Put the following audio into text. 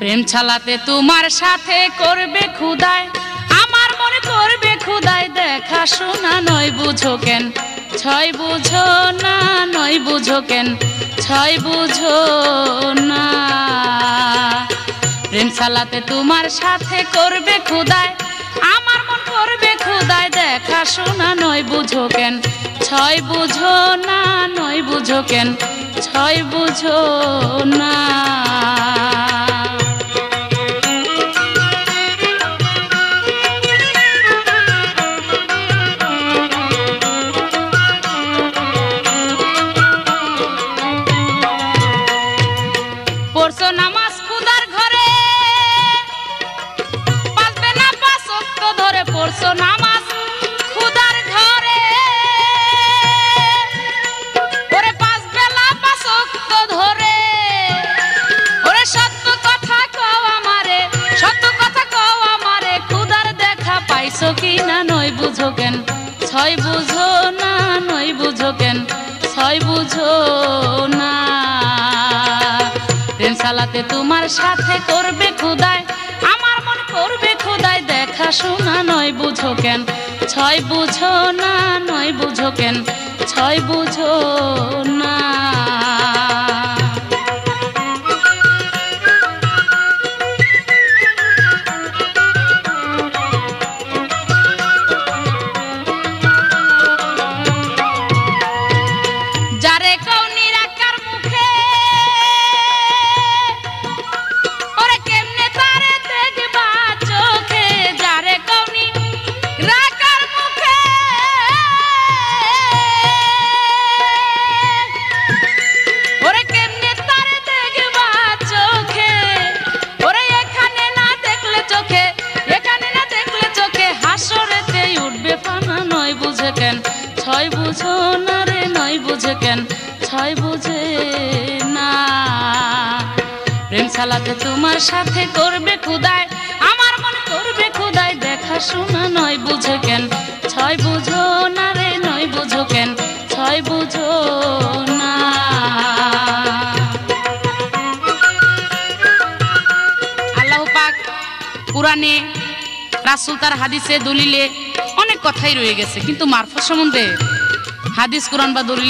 প্রেম ছালাতে তোমার সাথে করবে খুদায়, আমার মনে করবে খুদায়, দেখা শোনা নয় বুঝো কেন, ছয় বুঝো না, নয় বুঝো কেন, ছয় বুঝো না। প্রেম ছালাতে তোমার সাথে করবে খুদায়, আমার মন করবে খুদায়, দেখা শোনা নয় বুঝো কেন, ছয় বুঝো না, নয় বুঝো কেন, ছয় বুঝো না। পড়ছো নামাজ খুদার ঘরে, পাঁচবে না পাঁচ ওয়াক্ত ধরে, পড়ছো নামাজ খুদার ঘরে, ওরে পাঁচ বেলা পাঁচ ওয়াক্ত ধরে, ওরে সত্য কথা কও আমারে, সত্য কথা কও আমারে, খুদার দেখা পাইছো কি না, নয় বুঝো কেন, ছয় বুঝো না, নয় বুঝো কেন, ছয় বুঝো না। প্রেম ছালাতে তোমার সাথে করবে খুদায়, আমার মন করবে খুদায়, দেখা শোনা নয় বুঝো কেন, ছয় বুঝো না, নয় বুঝো কেন, ছয় বুঝো না। যারে কও নিরাকার মুখে, ওরে কেমনে তারে দেখবা চোখে, যারে কও নিরাকার মুখে, ওরে কেমনে তারে দেখবা চোখে, ওরে এখানে না দেখলে চোখে, এখানে না দেখলে চোখে, হাসরেতে উঠবে ফানা, নয় বুঝে কেন, ছয় বুঝো না রে, নয় বুঝে কেন, ছয় বুঝে না। প্রেম ছালাতে তোমার সাথে করবে খুদায়, আমার মন করবে খুদায়, দেখা শোনা নয় বুঝে কেন, ছয় বুঝো না রে, নয় বুঝো কেন, ছয় বুঝো না। আল্লাহ পাক কুরআনে, রাসূল তার হাদিসে, দলিলে অনেক কথাই রয়ে গেছে, কিন্তু মারফত সম্বন্ধে হাদিস, কুরআন বা দলিলে